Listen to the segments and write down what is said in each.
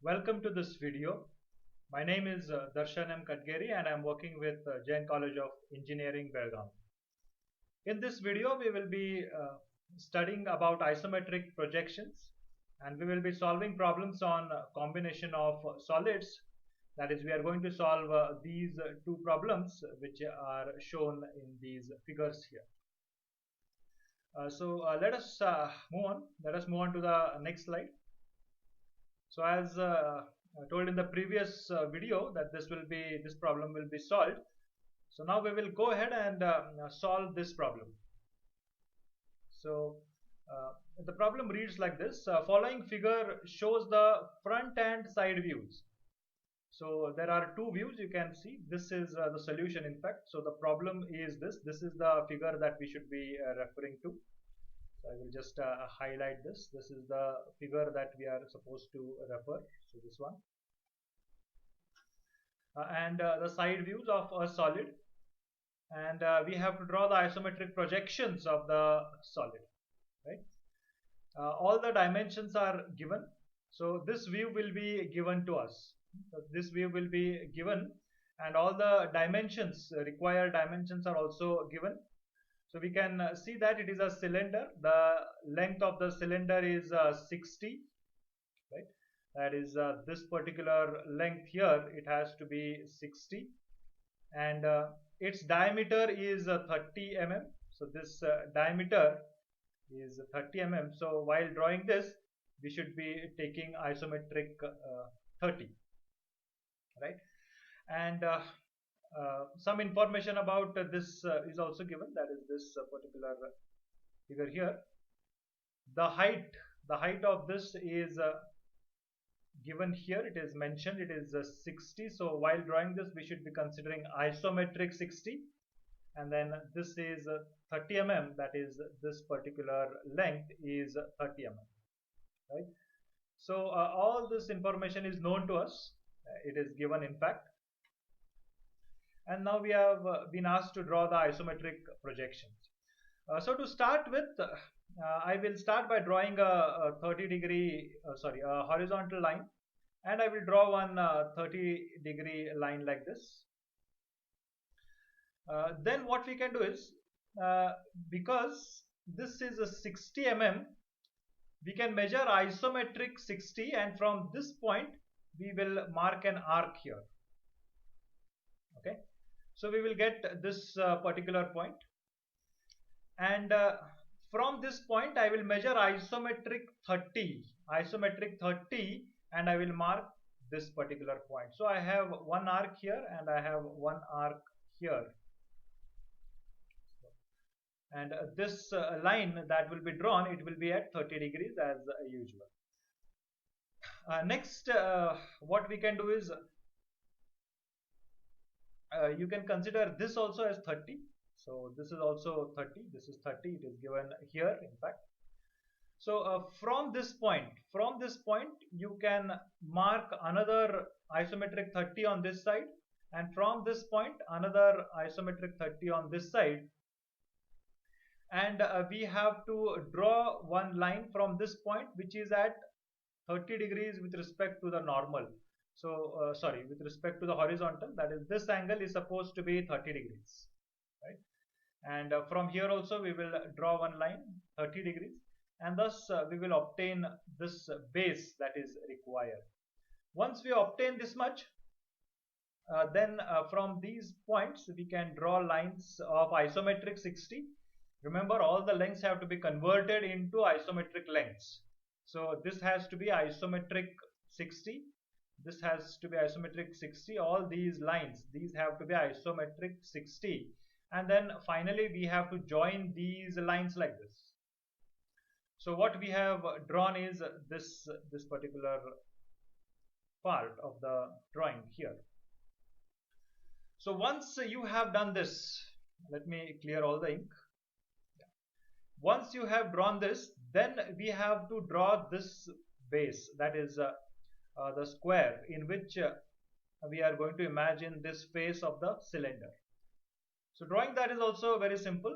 Welcome to this video. My name is DARSHAN KATGERI and I am working with Jain College of Engineering, Belgaum. In this video, we will be studying about isometric projections and we will be solving problems on combination of solids. That is, we are going to solve these two problems which are shown in these figures here. Let us move on. Let us move on to the next slide. So as told in the previous video that this problem will be solved. So now we will go ahead and solve this problem. So the problem reads like this. Following figure shows the front and side views. So there are two views you can see. This is the solution in fact. So the problem is this. This is the figure that we should be referring to. So I will just highlight this. This is the figure that we are supposed to refer. So this one. And the side views of a solid. And we have to draw the isometric projections of the solid. Right? All the dimensions are given. So this view will be given to us. So this view will be given. And all the dimensions, required dimensions are also given. So we can see that it is a cylinder. The length of the cylinder is 60, right? That is this particular length here. It has to be 60, and its diameter is 30 mm. So this diameter is 30 mm. So while drawing this, we should be taking isometric 30, right? And some information about this is also given, that is this particular figure here. The height of this is given here. It is mentioned, it is 60. So while drawing this, we should be considering isometric 60, and then this is 30 mm, that is this particular length is 30 mm, right? So all this information is known to us. It is given in fact. And now we have been asked to draw the isometric projections. So to start with, I will start by drawing a horizontal line, and I will draw one 30-degree line like this. Then what we can do is, because this is a 60 mm, we can measure isometric 60, and from this point we will mark an arc here. Okay. So we will get this particular point, and from this point I will measure isometric 30, and I will mark this particular point. So I have one arc here and I have one arc here, and this line that will be drawn, it will be at 30 degrees as usual. Next, what we can do is, you can consider this also as 30. So this is also 30. This is 30. It is given here, in fact. So from this point, you can mark another isometric 30 on this side, and from this point another isometric 30 on this side. And we have to draw one line from this point, which is at 30 degrees with respect to the normal. So with respect to the horizontal, that is, this angle is supposed to be 30 degrees, right? And from here also we will draw one line 30 degrees, and thus we will obtain this base that is required. Once we obtain this much, then from these points we can draw lines of isometric 60. Remember, all the lengths have to be converted into isometric lengths. So this has to be isometric 60. This has to be isometric 60. All these lines, these have to be isometric 60. And then finally we have to join these lines like this. So what we have drawn is this particular part of the drawing here. So once you have done this, let me clear all the ink. Once you have drawn this, then we have to draw this base, that is the square in which we are going to imagine this face of the cylinder. So drawing that is also very simple.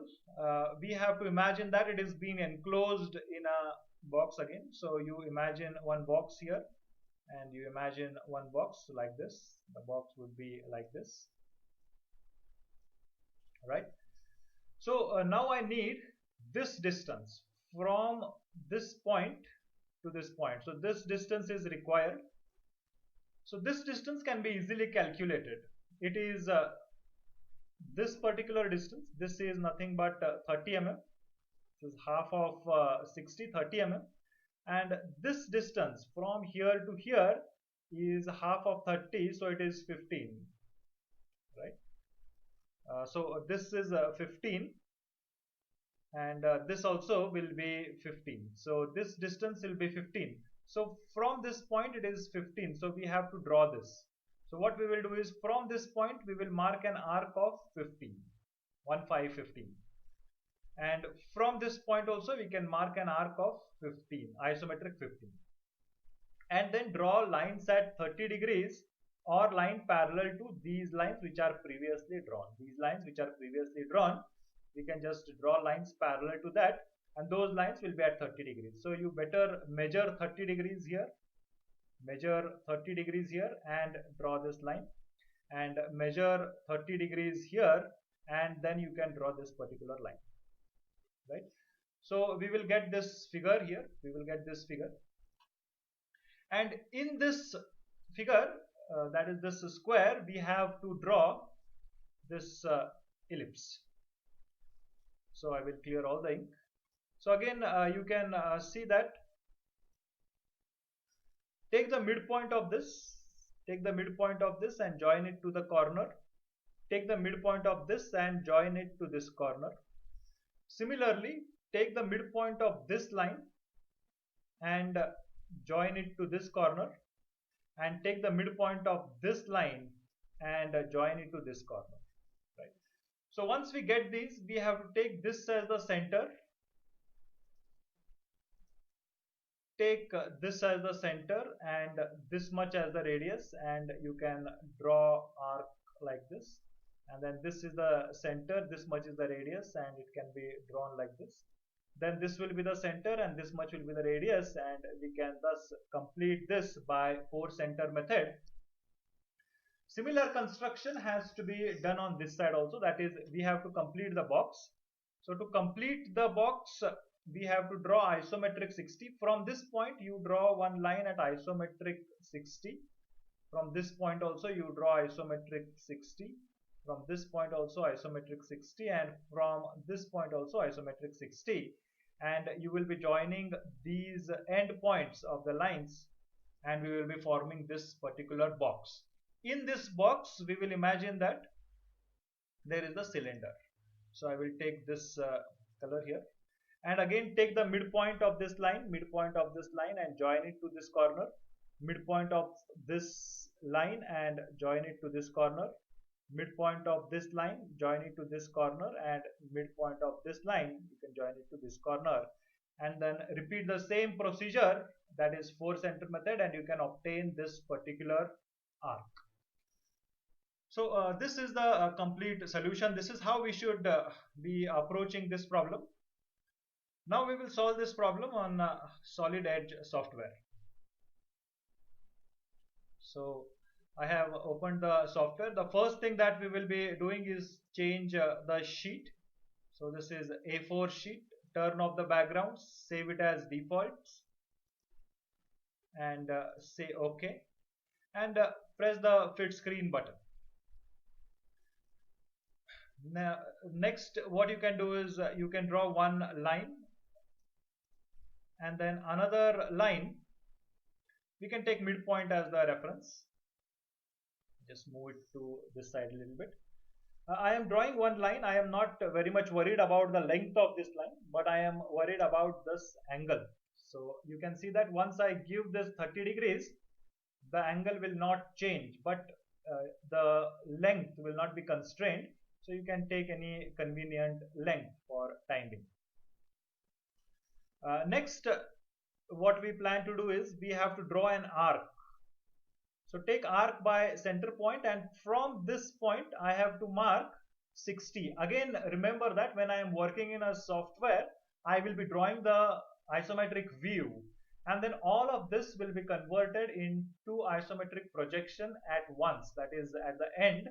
We have to imagine that it is being enclosed in a box again. So you imagine one box here, and you imagine one box like this. The box would be like this, right? So now I need this distance from this point to this point. So this distance is required. So this distance can be easily calculated. It is this particular distance. This is nothing but 30 mm. This is half of 60, 30 mm. And this distance from here to here is half of 30, so it is 15, right? So this is 15, and this also will be 15. So this distance will be 15. So from this point it is 15. So we have to draw this. So what we will do is, from this point we will mark an arc of 15, 15. And from this point also we can mark an arc of 15, isometric 15. And then draw lines at 30 degrees or line parallel to these lines which are previously drawn. These lines which are previously drawn, we can just draw lines parallel to that, and those lines will be at 30 degrees. So you better measure 30 degrees here, measure 30 degrees here and draw this line, and measure 30 degrees here, and then you can draw this particular line, right? So we will get this figure here, we will get this figure, and in this figure, that is this square, we have to draw this ellipse. So I will clear all the ink. So again you can see that, take the midpoint of this, take the midpoint of this and join it to the corner. Take the midpoint of this and join it to this corner. Similarly, take the midpoint of this line and join it to this corner, and take the midpoint of this line and join it to this corner, right? So once we get these, we have to take this as the center, take this as the center and this much as the radius, and you can draw arc like this, and then this is the center, this much is the radius, and it can be drawn like this. Then this will be the center and this much will be the radius, and we can thus complete this by 4 center method. Similar construction has to be done on this side also, that is, we have to complete the box. So to complete the box, we have to draw isometric 60. From this point you draw one line at isometric 60. From this point also you draw isometric 60. From this point also isometric 60, and from this point also isometric 60. And you will be joining these end points of the lines, and we will be forming this particular box. In this box we will imagine that there is a cylinder. So I will take this color here, and again take the midpoint of this line, and join it to this corner, midpoint of this line and join it to this corner, midpoint of this line, join it to this corner, and midpoint of this line, you can join it to this corner, and then repeat the same procedure, that is 4 center method, and you can obtain this particular arc. So this is the complete solution. This is how we should be approaching this problem. Now we will solve this problem on Solid Edge software. So I have opened the software. The first thing that we will be doing is change the sheet. So this is A4 sheet. Turn off the background, save it as defaults, and say OK, and press the fit screen button. Now, next what you can do is you can draw one line and then another line. We can take midpoint as the reference. Just move it to this side a little bit. I am drawing one line. I am not very much worried about the length of this line, but I am worried about this angle. So you can see that once I give this 30 degrees, the angle will not change, but the length will not be constrained. So you can take any convenient length for time being. Next, what we plan to do is we have to draw an arc. So take arc by center point, and from this point I have to mark 60. Again, remember that when I am working in a software, I will be drawing the isometric view, and then all of this will be converted into isometric projection at once. That is, at the end,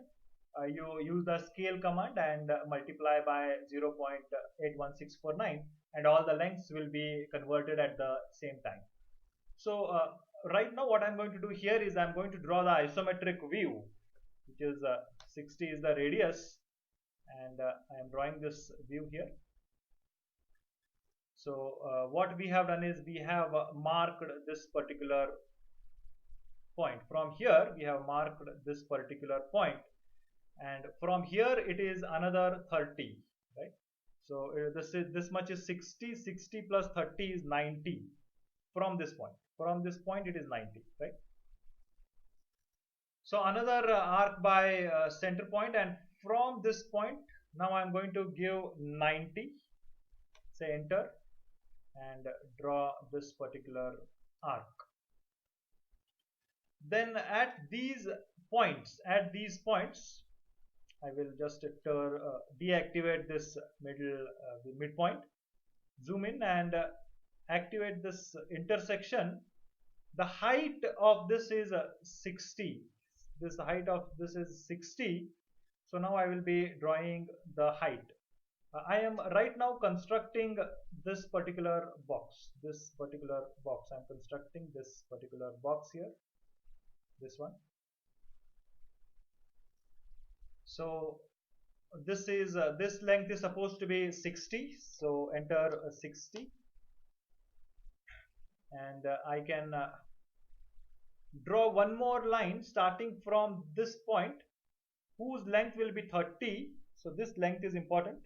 you use the scale command and multiply by 0.81649, and all the lengths will be converted at the same time. So right now what I'm going to do here is I'm going to draw the isometric view, which is 60 is the radius, and I am drawing this view here. So what we have done is we have marked this particular point. From here we have marked this particular point, and from here it is another 30, right? So this much is 60. 60 plus 30 is 90. From this point it is 90, right? So another arc by center point, and from this point now I'm going to give 90. Say enter, and draw this particular arc. Then at these points, I will just deactivate this midpoint, zoom in and activate this intersection. The height of this is 60. This height of this is 60. So now I will be drawing the height. I am right now constructing this particular box. I'm constructing this particular box here. This one. So this is this length is supposed to be 60. So enter 60, and I can draw one more line starting from this point, whose length will be 30. So this length is important,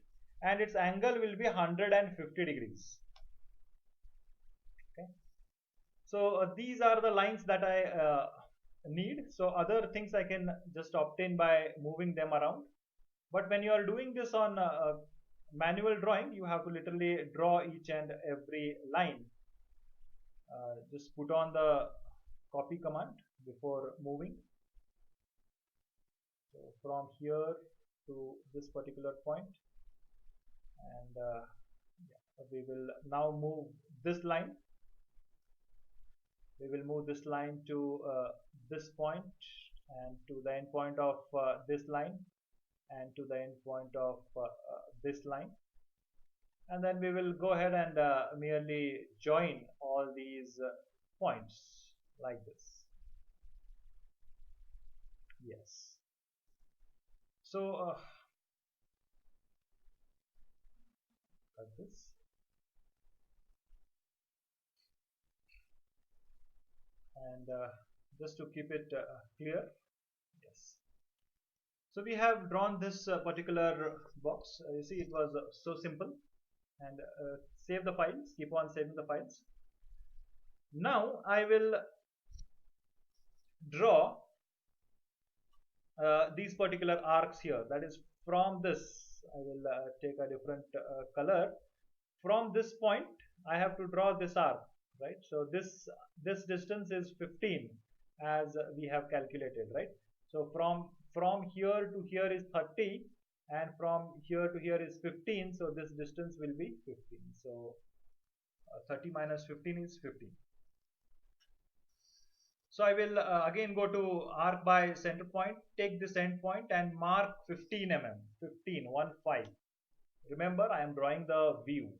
and its angle will be 150 degrees. Okay. So these are the lines that I need. So other things I can just obtain by moving them around. But when you are doing this on manual drawing, you have to literally draw each and every line. Just put on the copy command before moving. So from here to this particular point, and we will now move this line. We will move this line to this point, and to the end point of this line, and to the end point of this line, and then we will go ahead and merely join all these points like this. Yes. So cut this. And just to keep it clear, yes. So we have drawn this particular box. You see, it was so simple. And save the files. Keep on saving the files. Now I will draw these particular arcs here. That is, from this, I will take a different color. From this point, I have to draw this arc. Right, so this distance is 15 as we have calculated, right? So from here to here is 30, and from here to here is 15. So this distance will be 15. So 30 minus 15 is 15. So I will again go to arc by center point, take this end point and mark 15 mm. 15. Remember, I am drawing the view.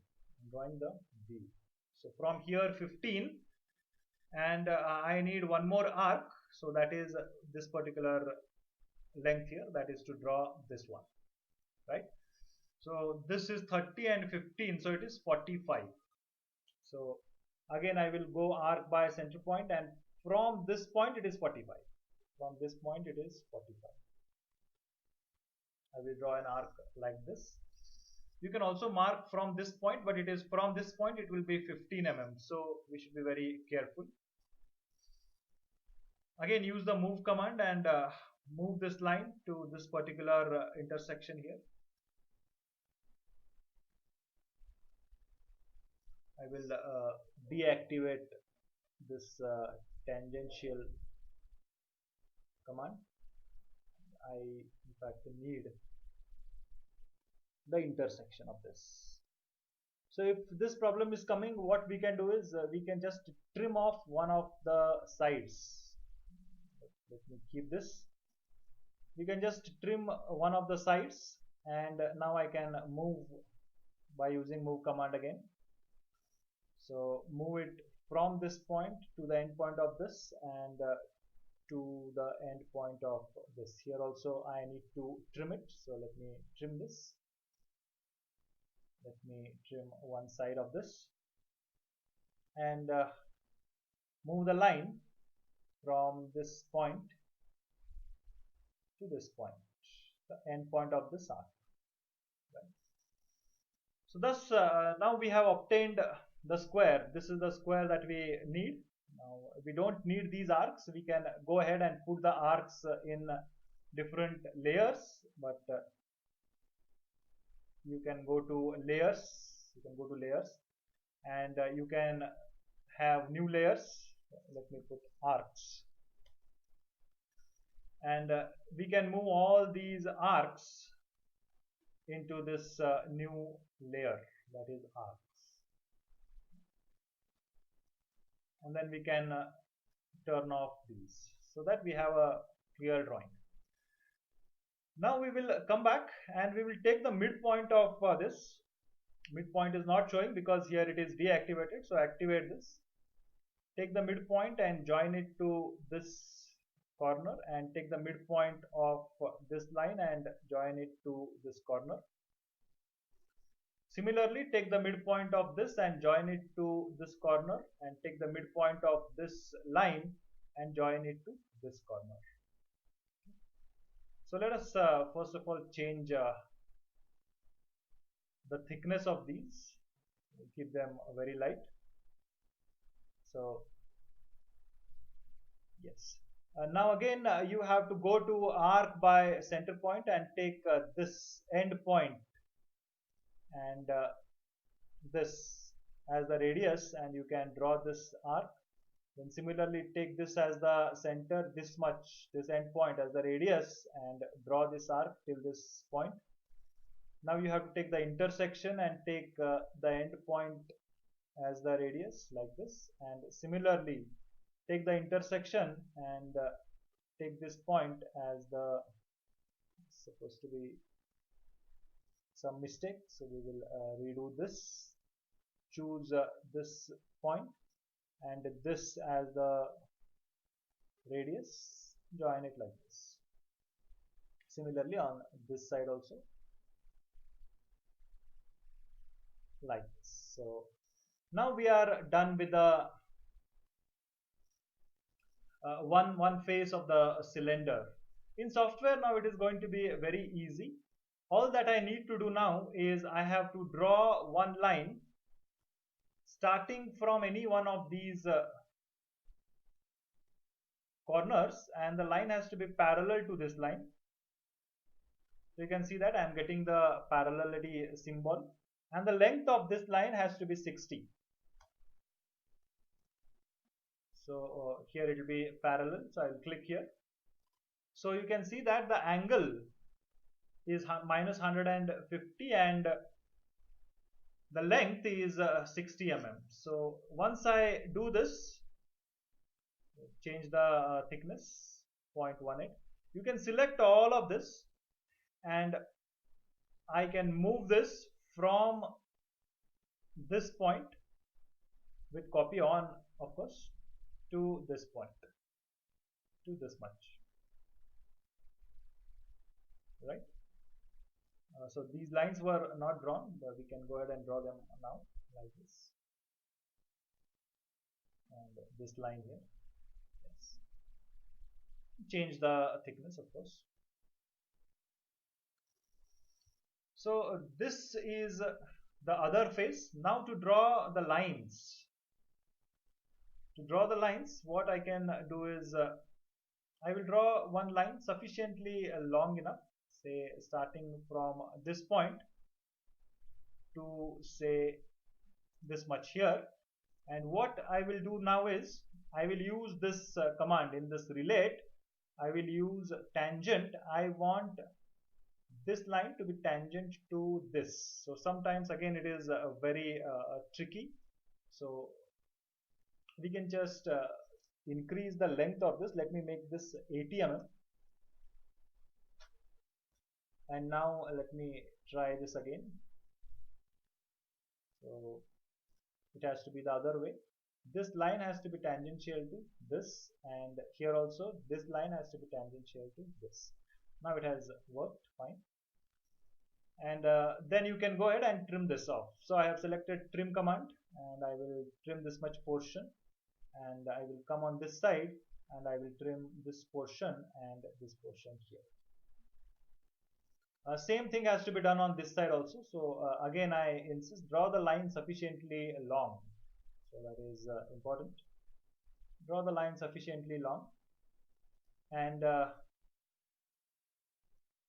So from here 15, and I need one more arc, so that is this particular length here, that is to draw this one, right? So this is 30 and 15, so it is 45. So again I will go arc by center point, and from this point it is 45. From this point it is 45. I will draw an arc like this. You can also mark from this point, but it is from this point it will be 15 mm. So we should be very careful. Again, use the move command and move this line to this particular intersection here. I will deactivate this tangential command. I in fact need the intersection of this. So if this problem is coming, what we can do is we can just trim off one of the sides. Let me keep this. We can just trim one of the sides, and now I can move by using move command again. So move it from this point to the end point of this, and to the end point of this. Here also I need to trim it, so let me trim this. Let me trim one side of this, and move the line from this point to this point, the end point of this arc. Right. So thus now we have obtained the square. This is the square that we need. Now we don't need these arcs. We can go ahead and put the arcs in different layers, but you can go to layers. You can go to layers, and you can have new layers. Let me put arcs, and we can move all these arcs into this new layer, that is arcs, and then we can turn off these so that we have a clear drawing. Now we will come back and we will take the midpoint of this. Midpoint is not showing because here it is deactivated, so activate this. Take the midpoint and join it to this corner, and take the midpoint of this line and join it to this corner. Similarly, take the midpoint of this and join it to this corner, and take the midpoint of this line and join it to this corner. So let us first of all change the thickness of these. We'll keep them very light. So yes. Now again you have to go to arc by center point and take this end point and this as the radius, and you can draw this arc. Then similarly take this as the center, this much, this end point as the radius, and draw this arc till this point. Now you have to take the intersection and take the end point as the radius like this, and similarly take the intersection and take this point as the, supposed to be some mistake, so we will redo this. Choose this point and this as the radius, join it like this. Similarly on this side also like this. So now we are done with the one face of the cylinder. In software now it is going to be very easy. All that I need to do now is I have to draw one line starting from any one of these corners, and the line has to be parallel to this line. So you can see that I am getting the parallelity symbol, and the length of this line has to be 60. So here it will be parallel, so I will click here. So you can see that the angle is minus 150 and the length is 60 mm. So once I do this, change the thickness 0.18, you can select all of this and I can move this from this point with copy on, of course, to this point, to this much, right? So these lines were not drawn, but we can go ahead and draw them now like this, and this line here. Yes. Change the thickness, of course. So this is the other face. Now to draw the lines. To draw the lines, what I can do is I will draw one line sufficiently long enough, say starting from this point to say this much here. And what I will do now is I will use this command in this relate. I will use tangent. I want this line to be tangent to this. So sometimes again it is very tricky. So we can just increase the length of this. Let me make this 80 mm. And now let me try this again. So it has to be the other way. This line has to be tangential to this, and here also this line has to be tangential to this. Now it has worked fine. And then you can go ahead and trim this off. So I have selected trim command, and I will trim this much portion, and I will come on this side and I will trim this portion and this portion here. Same thing has to be done on this side also. So again I insist, draw the line sufficiently long. So that is important. Draw the line sufficiently long and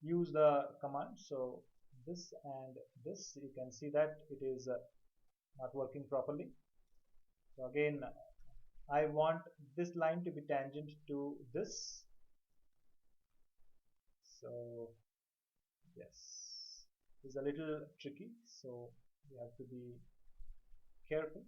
use the command. So this and this, you can see that it is not working properly. So again I want this line to be tangent to this. So yes, it's a little tricky, so you have to be careful.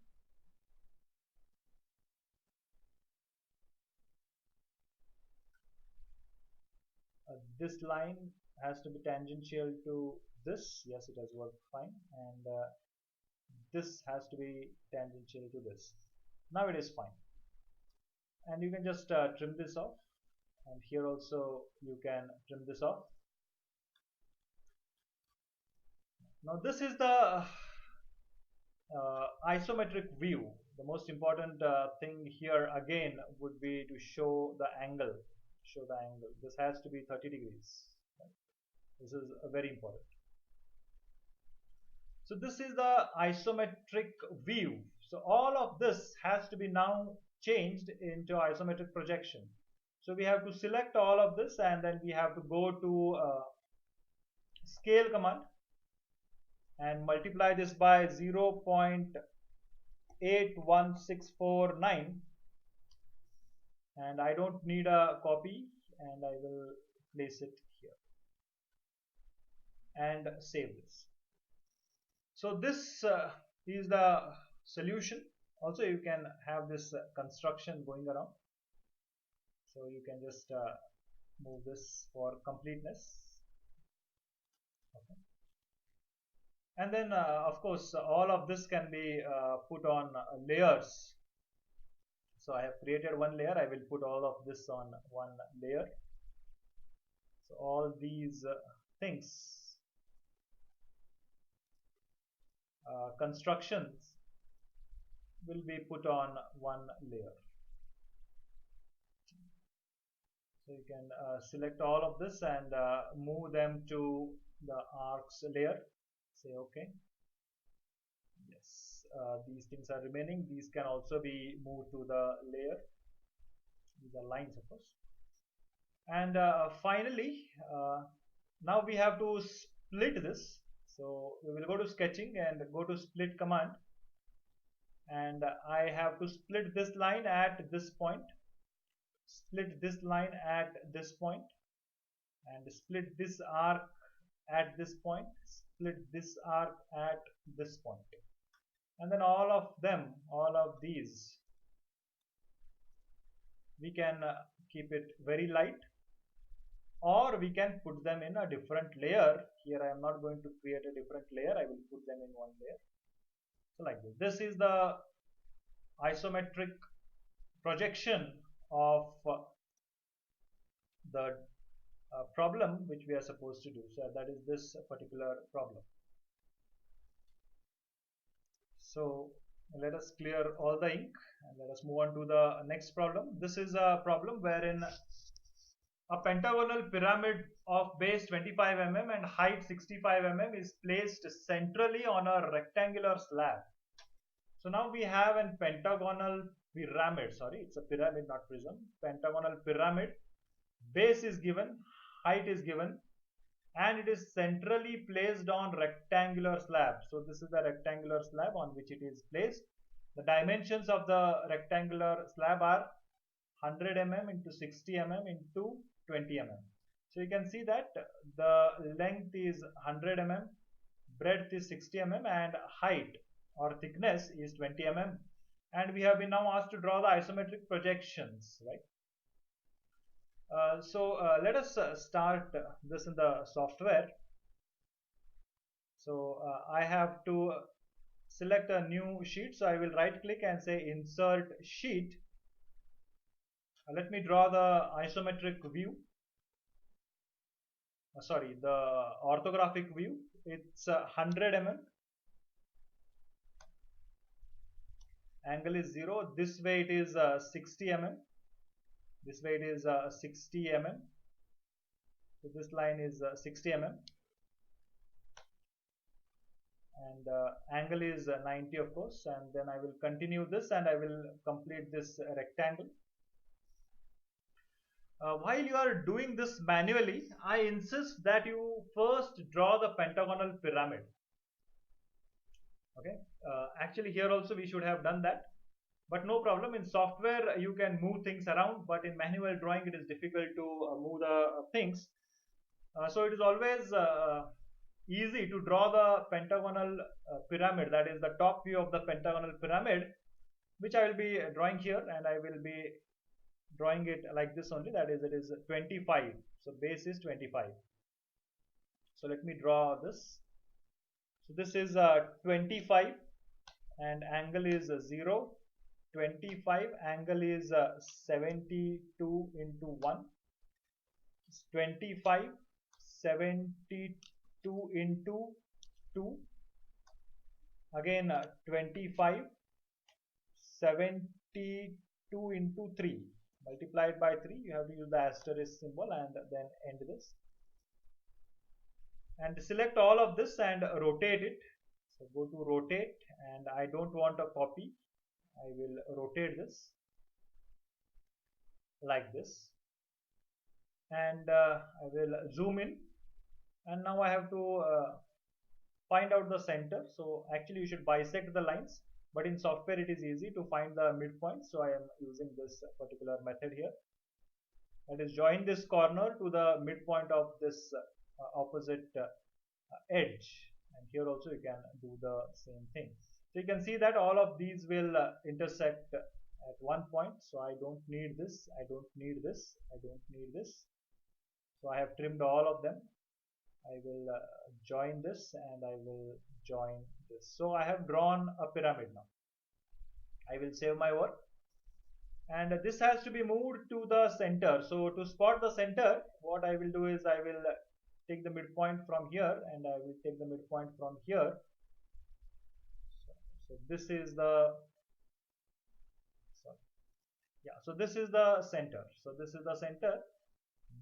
This line has to be tangential to this. Yes, it has worked fine. And this has to be tangential to this. Now it is fine. And you can just trim this off. And here also you can trim this off. Now this is the isometric view. The most important thing here again would be to show the angle. This has to be 30 degrees. Right? This is very important. So this is the isometric view. So all of this has to be now changed into isometric projection. So we have to select all of this, and then we have to go to scale command and multiply this by 0.81649, and I don't need a copy, and I will place it here and save this. So this is the solution. Also you can have this construction going around, so you can just move this for completeness. Okay. And then of course all of this can be put on layers. So I have created one layer. I will put all of this on one layer. So all these things, constructions, will be put on one layer. So you can select all of this and move them to the arcs layer. Say OK. Yes, these things are remaining. These can also be moved to the layer. These are lines, of course. And finally, now we have to split this. So we will go to sketching and go to split command. And I have to split this line at this point, split this line at this point, and split this arc at this point, split this arc at this point. And then all of them, all of these, we can keep it very light, or we can put them in a different layer. Here I am not going to create a different layer. I will put them in one layer. So like this. This is the isometric projection of the problem which we are supposed to do. So that is this particular problem. So let us clear all the ink and let us move on to the next problem. This is a problem wherein a pentagonal pyramid of base 25 mm and height 65 mm is placed centrally on a rectangular slab. So now we have a pentagonal pyramid, sorry, it's a pyramid, not prism, pentagonal pyramid. Base is given, height is given, and it is centrally placed on rectangular slab. So this is the rectangular slab on which it is placed. The dimensions of the rectangular slab are 100 mm into 60 mm into 20 mm. So you can see that the length is 100 mm, breadth is 60 mm, and height or thickness is 20 mm. And we have been now asked to draw the isometric projections, right? Let us start this in the software. So I have to select a new sheet. So I will right click and say insert sheet. Let me draw the isometric view. Sorry, the orthographic view. It's 100 mm. Angle is 0. This way it is 60 mm. This way it is 60 mm. So this line is 60 mm. And angle is 90, of course. And then I will continue this and I will complete this rectangle. While you are doing this manually, I insist that you first draw the pentagonal pyramid. Okay. Actually, here also we should have done that, but no problem. In software, you can move things around, but in manual drawing, it is difficult to move the things. So it is always easy to draw the pentagonal pyramid, that is the top view of the pentagonal pyramid, which I will be drawing here, and I will be drawing it like this only, that is it is 25. So base is 25. So let me draw this. So this is 25 and angle is 0. 25 angle is 72 into 1. 25 72 into 2. Again 25 72 into 3. Multiplied by 3, you have to use the asterisk symbol and then end this. And select all of this and rotate it. So go to rotate, and I don't want a copy. I will rotate this like this. And I will zoom in. And now I have to find out the center. So actually you should bisect the lines. But in software it is easy to find the midpoint, so I am using this particular method here. That is, join this corner to the midpoint of this opposite edge, and here also you can do the same thing. So you can see that all of these will intersect at one point. So I don't need this, I don't need this, I don't need this. So I have trimmed all of them. I will join this and I will join this. So I have drawn a pyramid now. I will save my work, and this has to be moved to the center. So to spot the center, what I will do is I will take the midpoint from here and I will take the midpoint from here. So this is the so this is the center. So this is the center.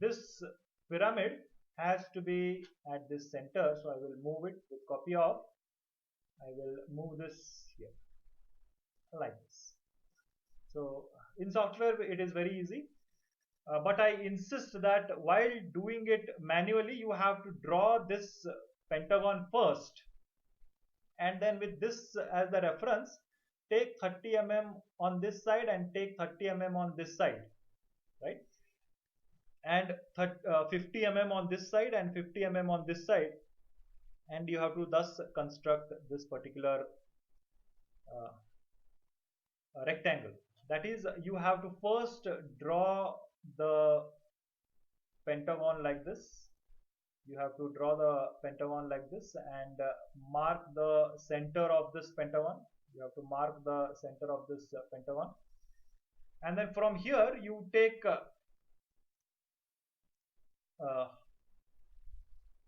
This pyramid has to be at this center, so I will move it with copy of. I will move this here like this. So in software it is very easy, but I insist that while doing it manually, you have to draw this pentagon first, and then with this as the reference, take 30 mm on this side and take 30 mm on this side, right? And 50 mm on this side and 50 mm on this side, and you have to thus construct this particular rectangle. That is, you have to first draw the pentagon like this. You have to draw the pentagon like this and mark the center of this pentagon. You have to mark the center of this pentagon, and then from here you take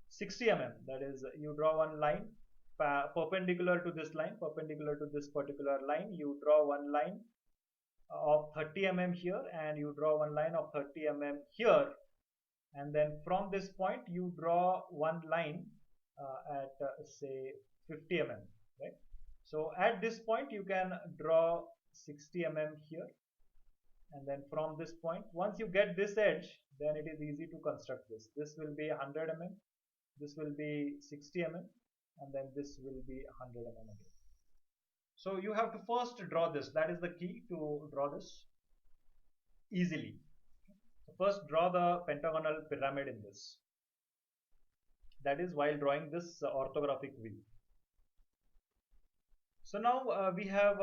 60 mm. That is, you draw one line perpendicular to this line, perpendicular to this particular line. You draw one line of 30 mm here, and you draw one line of 30 mm here, and then from this point you draw one line at say 50 mm, right? So at this point you can draw 60 mm here, and then from this point, once you get this edge, then it is easy to construct this. This will be 100 mm, this will be 60 mm, and then this will be 100 mm again. So you have to first draw this. That is the key to draw this easily. first draw the pentagonal pyramid in this. That is while drawing this orthographic view. So now we have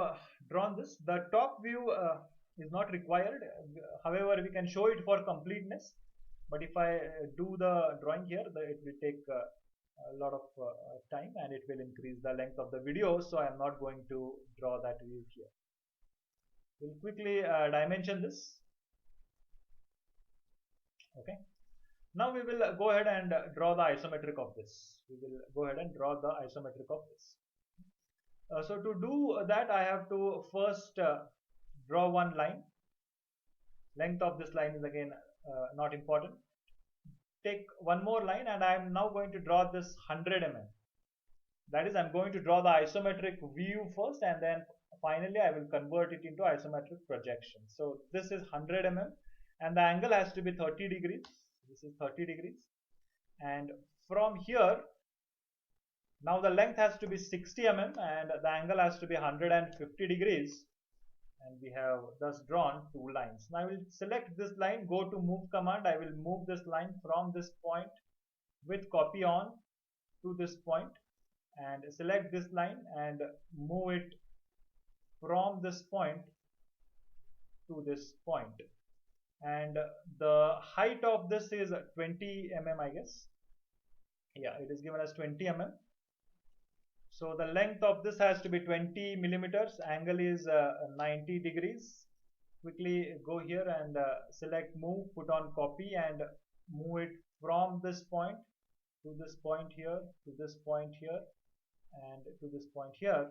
drawn this. The top view is not required. However, we can show it for completeness. But if I do the drawing here, it will take a lot of time and it will increase the length of the video. So I am not going to draw that view here. We'll quickly dimension this. Okay. Now we will go ahead and draw the isometric of this. We will go ahead and draw the isometric of this. So to do that, I have to first draw one line. Length of this line is again not important. Take one more line and I am now going to draw this 100 mm. That is, I am going to draw the isometric view first and then finally I will convert it into isometric projection. So this is 100 mm and the angle has to be 30 degrees. This is 30 degrees. And from here, now the length has to be 60 mm and the angle has to be 150 degrees. And we have thus drawn two lines. Now I will select this line, go to move command. I will move this line from this point with copy on to this point and select this line and move it from this point to this point. And the height of this is 20 mm, I guess. Yeah, it is given as 20 mm. So the length of this has to be 20 millimeters. Angle is 90 degrees. Quickly go here and select move, put on copy and move it from this point to this point here, to this point here and to this point here.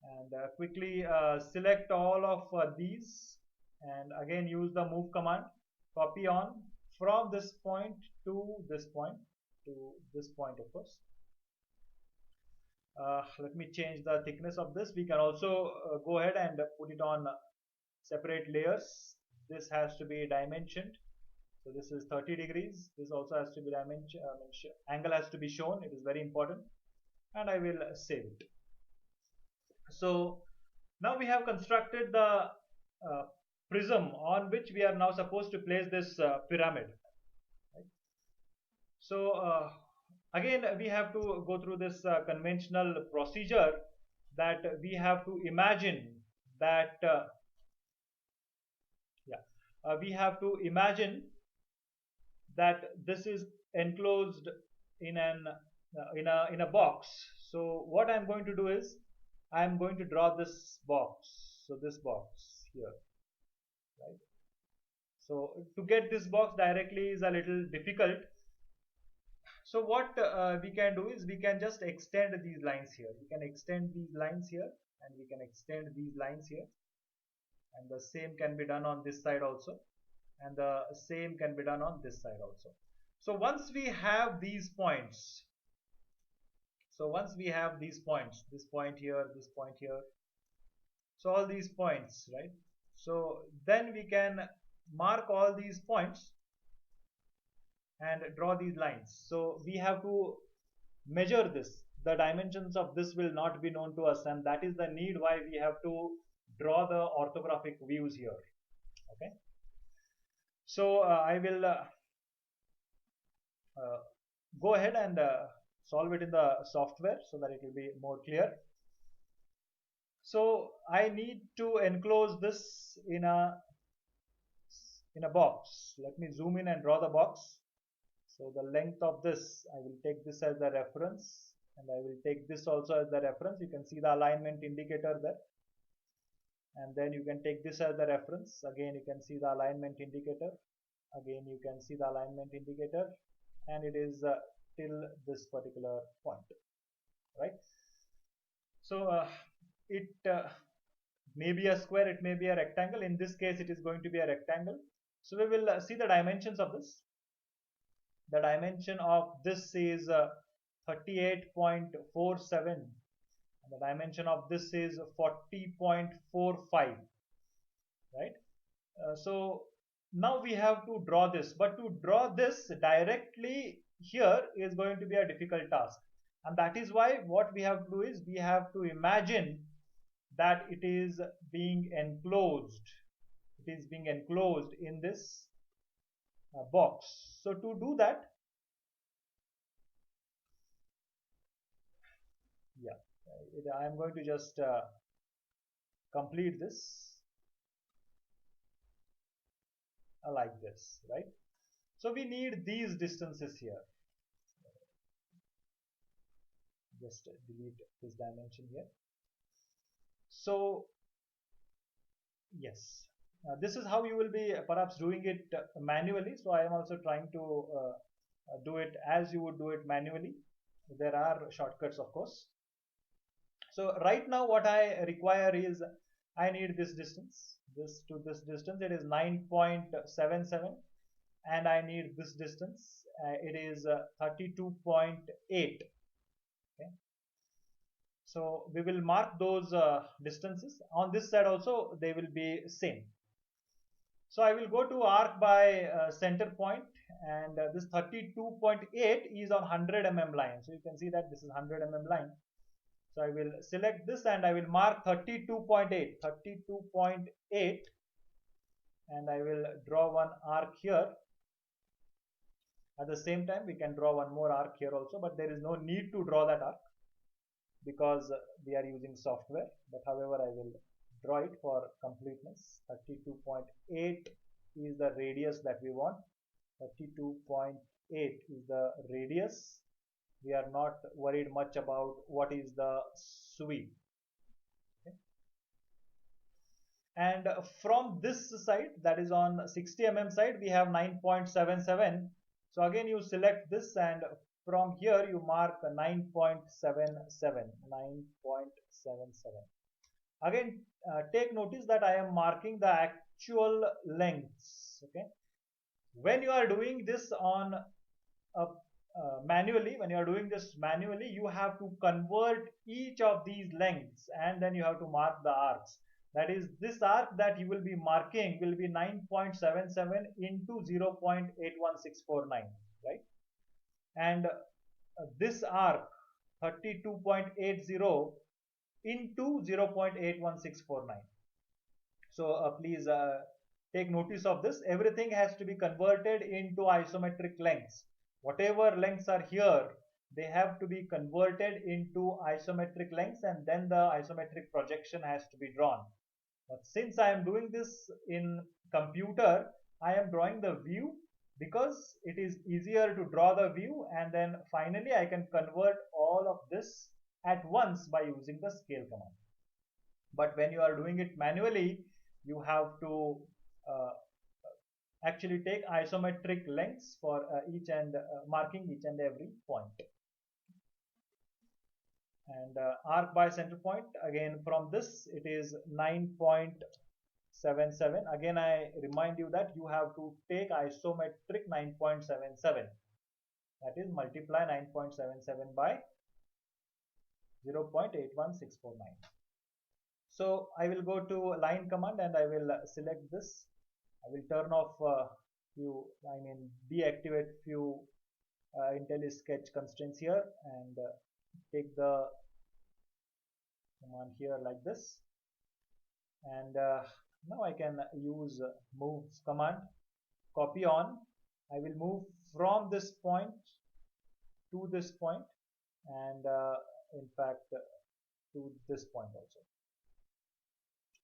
And quickly select all of these and again use the move command, copy on from this point to this point, of course. Let me change the thickness of this. We can also go ahead and put it on separate layers. This has to be dimensioned. So this is 30 degrees. This also has to be dimensioned. Angle has to be shown. It is very important. And I will save it. So now we have constructed the prism on which we are now supposed to place this pyramid. Right? So again, we have to go through this conventional procedure that we have to imagine that we have to imagine that this is enclosed in a box. So what I am going to do is I am going to draw this box. So this box here, right? So to get this box directly is a little difficult. So what we can do is we can just extend these lines here. We can extend these lines here and we can extend these lines here. And the same can be done on this side also. And the same can be done on this side also. So once we have these points, this point here, this point here, so all these points, right? So then we can mark all these points and draw these lines. So we have to measure this. The dimensions of this will not be known to us, and that is the need why we have to draw the orthographic views here. Okay. So I will go ahead and solve it in the software so that it will be more clear. So I need to enclose this in a box. Let me zoom in and draw the box. So the length of this, I will take this as the reference and I will take this also as the reference. You can see the alignment indicator there. And then you can take this as the reference. Again, you can see the alignment indicator. Again, you can see the alignment indicator. And it is till this particular point, right? So it may be a square, it may be a rectangle. In this case, it is going to be a rectangle. So we will see the dimensions of this. The dimension of this is 38.47 and the dimension of this is 40.45, right? So now we have to draw this, but to draw this directly here is going to be a difficult task, and that is why what we have to do is we have to imagine that it is being enclosed. It is being enclosed in this box. So to do that, yeah, I am going to just complete this like this, right? So we need these distances here. Just delete this dimension here. So yes, this is how you will be perhaps doing it manually. So I am also trying to do it as you would do it manually. There are shortcuts, of course. So right now what I require is I need this distance. This to this distance it is 9.77, and I need this distance. It is 32.8. Okay. So we will mark those distances. On this side also they will be same. So I will go to arc by center point, and this 32.8 is on 100 mm line. So you can see that this is 100 mm line. So I will select this and I will mark 32.8, and I will draw one arc here. At the same time we can draw one more arc here also, but there is no need to draw that arc because we are using software. But however, I will draw it for completeness. 32.8 is the radius that we want. 32.8 is the radius. We are not worried much about what is the sweep. Okay. And from this side, that is on 60 mm side, we have 9.77. So again you select this, and from here you mark 9.77. Again take notice that I am marking the actual lengths. Okay, when you are doing this on manually, you have to convert each of these lengths, and then you have to mark the arcs. That is, this arc that you will be marking will be 9.77 into 0.81649, right? And this arc 32.80 into 0.81649. So please take notice of this. Everything has to be converted into isometric lengths. Whatever lengths are here, they have to be converted into isometric lengths, and then the isometric projection has to be drawn. But since I am doing this in computer, I am drawing the view because it is easier to draw the view, and then finally I can convert all of this at once by using the scale command. But when you are doing it manually, you have to actually take isometric lengths for marking each and every point. And arc by center point, again from this it is 9.77. again I remind you that you have to take isometric 9.77, that is multiply 9.77 by 0.81649. So I will go to line command and I will select this. I will turn off deactivate few IntelliSketch constraints here, and take the command here like this. And now I can use move command, copy on. I will move from this point to this point, and in fact to this point also.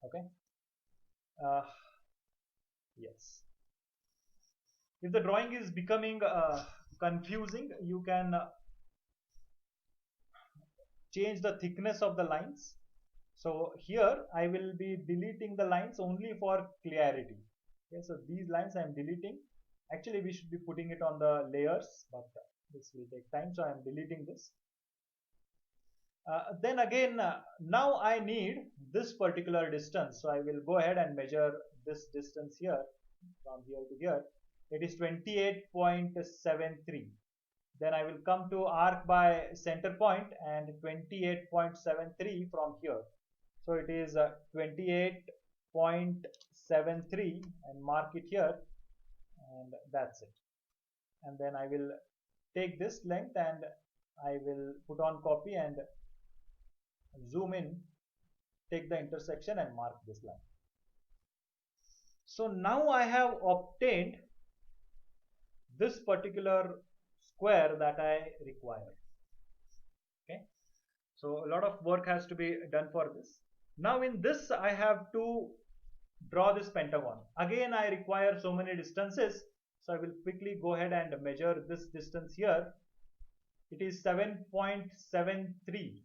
Okay. Yes. If the drawing is becoming confusing, you can change the thickness of the lines. So here I will be deleting the lines only for clarity. Okay, so these lines I am deleting. Actually we should be putting it on the layers, but this will take time, so I am deleting this. Then again now I need this particular distance, so I will go ahead and measure this distance here from here to here. It is 28.73. Then I will come to arc by center point and 28.73 from here. So it is 28.73, and mark it here, and that's it. And then I will take this length and I will put on copy and zoom in, take the intersection and mark this line. So now I have obtained this particular square that I require. Okay, so a lot of work has to be done for this. Now in this I have to draw this pentagon. Again I require so many distances, so I will quickly go ahead and measure this distance here. It is 7.73,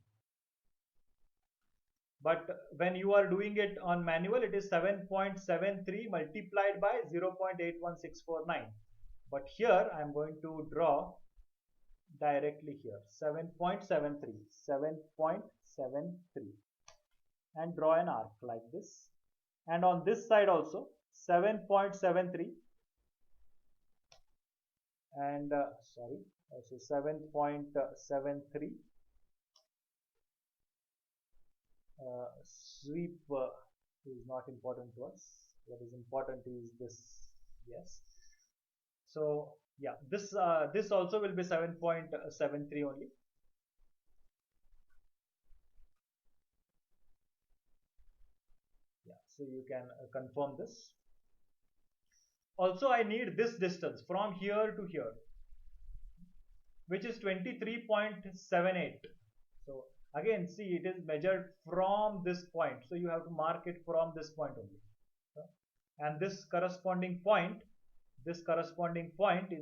but when you are doing it on manual it is 7.73 multiplied by 0.81649, but here I am going to draw directly here 7.73 and draw an arc like this, and on this side also 7.73 and so 7.73 sweep is not important to us. What is important is this. Yes, so yeah, this also will be 7.73 only. Yeah, so you can confirm this. Also I need this distance from here to here, which is 23.78. so again see, it is measured from this point, so you have to mark it from this point only. And this corresponding point is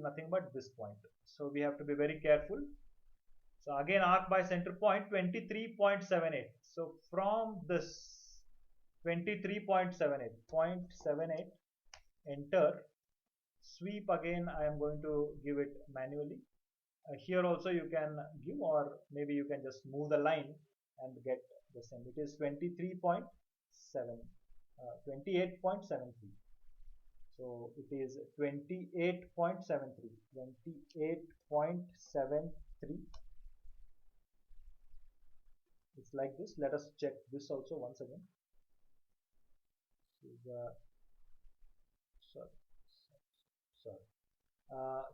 nothing but this point, so we have to be very careful. So again, arc by center point 23.78. so from this 23.78, enter, sweep, again I am going to give it manually. Here also you can give, or maybe you can just move the line and get the same. It is 28.73. So it is 28.73. It's like this. Let us check this also once again.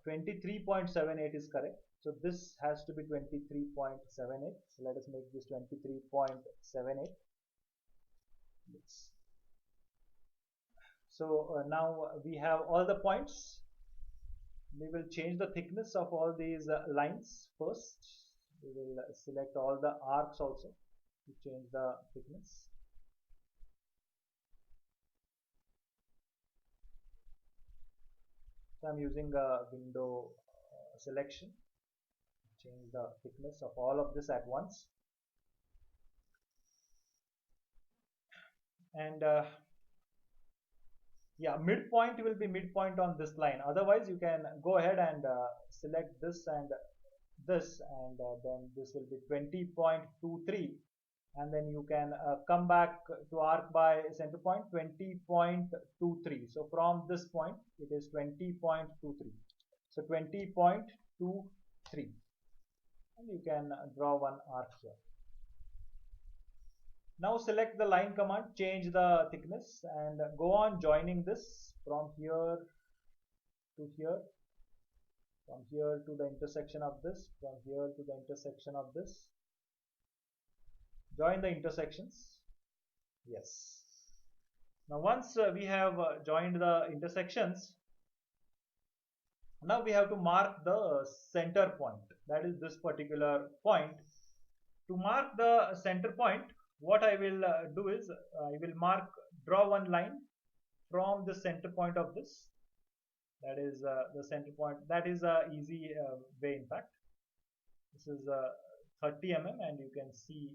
23.78 is correct. So this has to be 23.78. So let us make this 23.78. Yes. So now we have all the points. We will change the thickness of all these lines first. We will select all the arcs also to change the thickness. So I'm using a window selection. Change the thickness of all of this at once. And yeah, midpoint will be midpoint on this line. Otherwise you can go ahead and select this and this, and then this will be 20.23, and then you can come back to arc by center point 20.23. so from this point it is 20.23. so 20.23, and you can draw one arc here. Now select the line command, change the thickness, and go on joining this from here to here, from here to the intersection of this, from here to the intersection of this. Join the intersections. Yes. Now once we have joined the intersections, now we have to mark the center point, that is this particular point. To mark the center point, what I will do is I will draw one line from the center point of this, that is the center point. That is a easy way. In fact, this is 30 mm, and you can see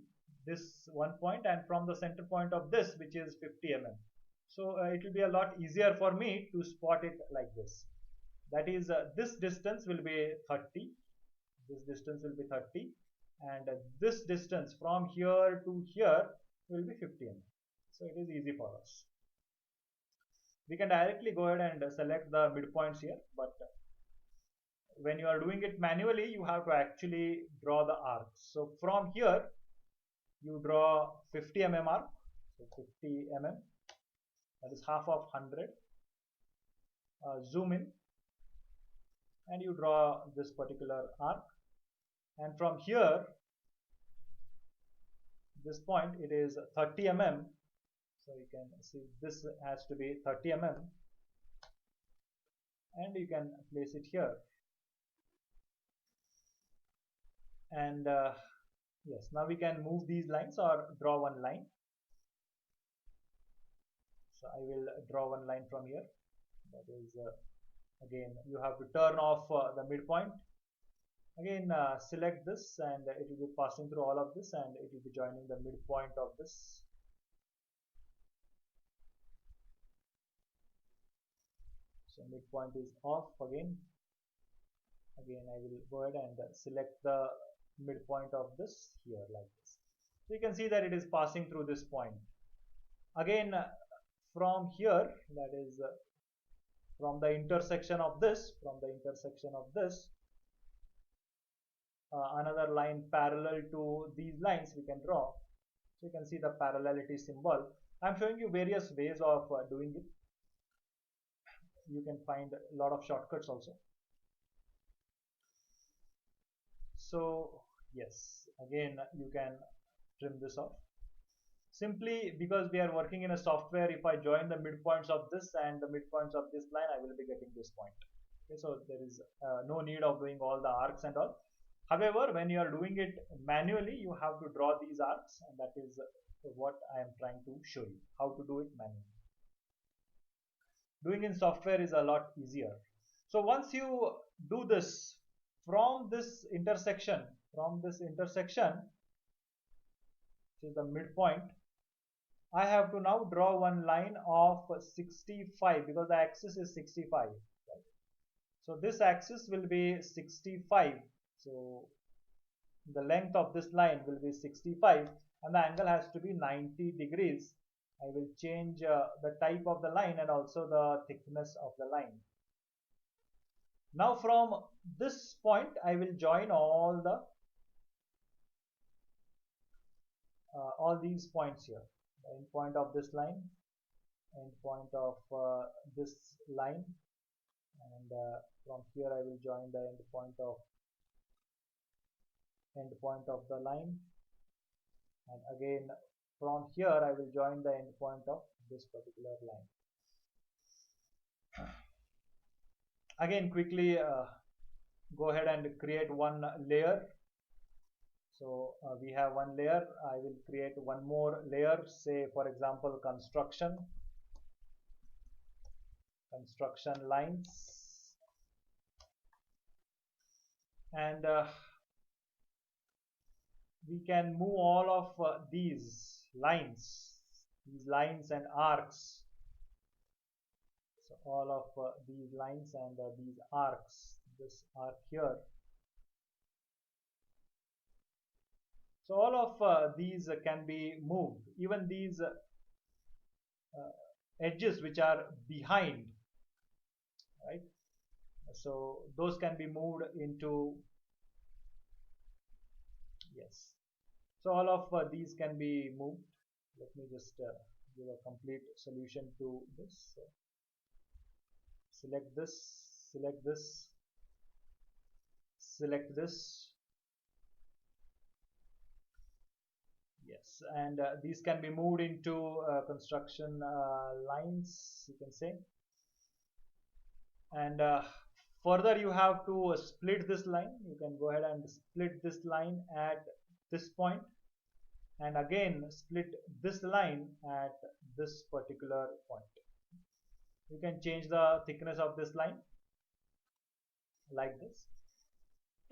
this one point, and from the center point of this, which is 50 mm. So it will be a lot easier for me to spot it like this. That is this distance will be 30, this distance will be 30, and this distance from here to here will be 50 mm. So it is easy for us. We can directly go ahead and select the midpoints here, but when you are doing it manually, you have to actually draw the arcs. So from here you draw 50 mm arc, so 50 mm, that is half of 100. Zoom in, and you draw this particular arc, and from here, this point, it is 30 mm. So you can see this has to be 30 mm. and you can place it here. And yes, now we can move these lines or draw one line. So I will draw one line from here. That is again, you have to turn off the midpoint. Again, select this, and it will be passing through all of this, and it will be joining the midpoint of this. So midpoint is off again. Again, I will go ahead and select the midpoint of this here like this. So you can see that it is passing through this point. Again, from here, that is from the intersection of this, another line parallel to these lines we can draw. So you can see the parallelity symbol. I'm showing you various ways of doing it. You can find a lot of shortcuts also. So yes, again, you can trim this off. Simply because we are working in a software, if I join the midpoints of this and the midpoints of this line, I will be getting this point. Okay, so there is no need of doing all the arcs and all. However, when you are doing it manually, you have to draw these arcs, and that is what I am trying to show you, how to do it manually. Doing in software is a lot easier. So once you do this from this intersection, which is the midpoint, I have to now draw one line of 65 because the axis is 65. Right? So this axis will be 65. So the length of this line will be 65, and the angle has to be 90 degrees. I will change the type of the line and also the thickness of the line. Now from this point, I will join all these points here. The end point of this line, end point of this line, and from here I will join the end point of the line, and again from here I will join the end point of this particular line. Again, quickly go ahead and create one layer. So we have one layer. I will create one more layer, say for example construction lines, and we can move all of these lines and arcs. So all of these lines and these arcs, this arc here. So all of these can be moved, even these edges which are behind, right? So those can be moved into, yes. So all of these can be moved. Let me just give a complete solution to this. So select this, select this, select this. Yes, and these can be moved into construction lines, you can say. And further, you have to split this line. You can go ahead and split this line at this point, and again split this line at this particular point. You can change the thickness of this line like this,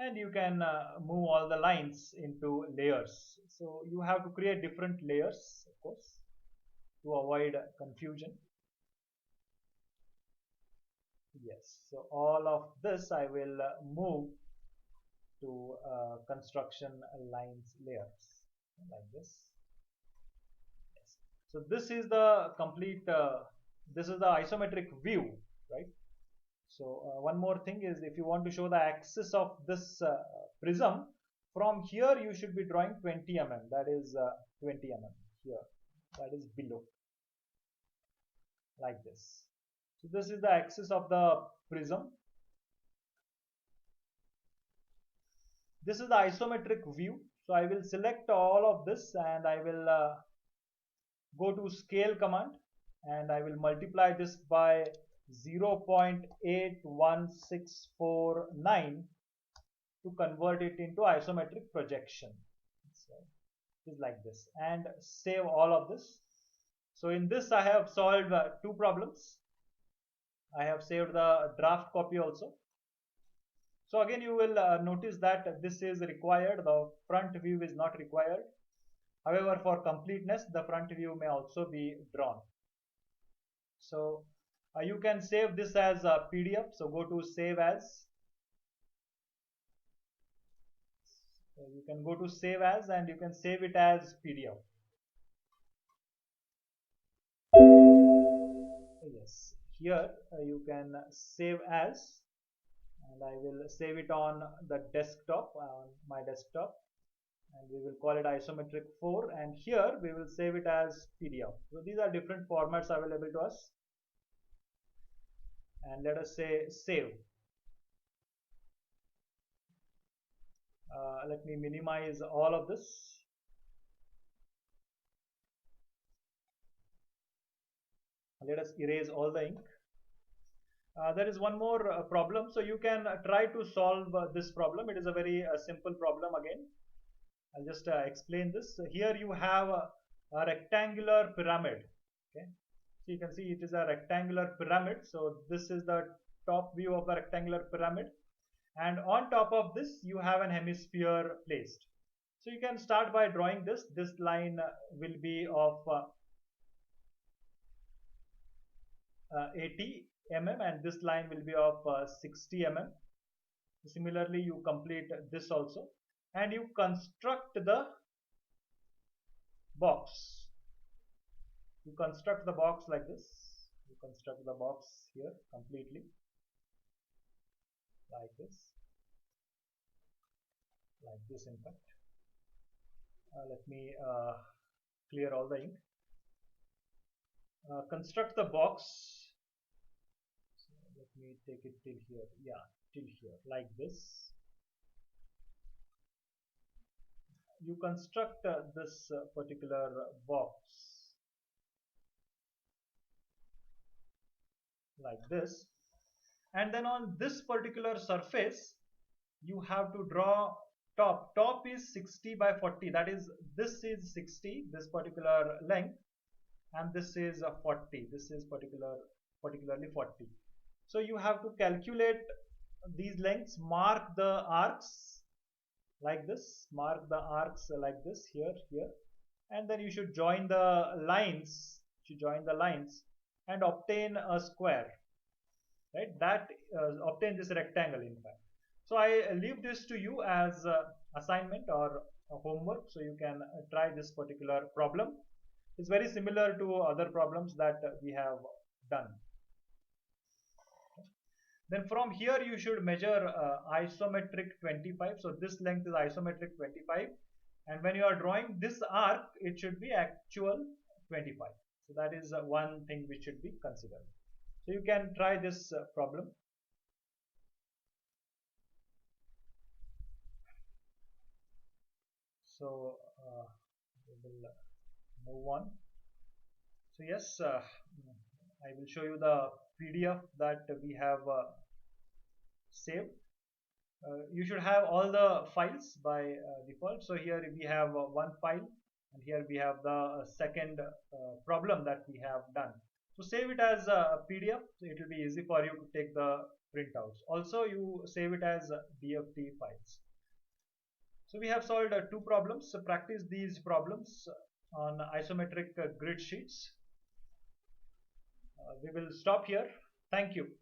and you can move all the lines into layers. So you have to create different layers, of course, to avoid confusion. Yes, so all of this I will move to construction lines layers like this. Yes. So this is the complete, this is the isometric view, right? So one more thing is, if you want to show the axis of this prism, from here you should be drawing 20 mm, that is 20 mm here, that is below, like this. So this is the axis of the prism. This is the isometric view. So I will select all of this, and I will go to scale command, and I will multiply this by 0.81649 to convert it into isometric projection. So it is like this, and save all of this. So in this I have solved two problems. I have saved the draft copy also. So again you will notice that this is required, the front view is not required. However, for completeness the front view may also be drawn. So you can save this as a PDF. So go to save as. So you can go to save as and you can save it as PDF. Yes, here you can save as, and I will save it on the desktop, on my desktop, and we will call it isometric 4, and here we will save it as PDF. So these are different formats available to us, and let us say save. Let me minimize all of this. Let us erase all the ink. There is one more problem, so you can try to solve this problem. It is a very simple problem again. I'll just explain this. So here you have a rectangular pyramid. Okay, so you can see it is a rectangular pyramid. So this is the top view of a rectangular pyramid, and on top of this you have an hemisphere placed. So you can start by drawing this. This line will be of 80 mm and this line will be of 60 mm. Similarly, you complete this also, and you construct the box. You construct the box like this. You construct the box here completely like this, in fact. Let me clear all the ink. Construct the box. So let me take it till here. Yeah, till here, like this. You construct this particular box like this, and then on this particular surface you have to draw top. Top is 60 by 40, that is, this is 60, this particular length, and this is 40, this is particularly 40. So you have to calculate these lengths, mark the arcs like this, mark the arcs like this, here, and then you should join the lines, and obtain a square, right? That obtain this rectangle, in fact. So I leave this to you as assignment or homework, so you can try this particular problem. It's very similar to other problems that we have done. Then from here you should measure isometric 25. So this length is isometric 25, and when you are drawing this arc, it should be actual 25. So that is one thing which should be considered. So you can try this problem. So we will move on. So yes, I will show you the PDF that we have saved. You should have all the files by default. So here we have one file, and here we have the second problem that we have done. So save it as a PDF, so it will be easy for you to take the printouts. Also you save it as DFT files. So we have solved two problems. So practice these problems on isometric grid sheets. We will stop here. Thank you.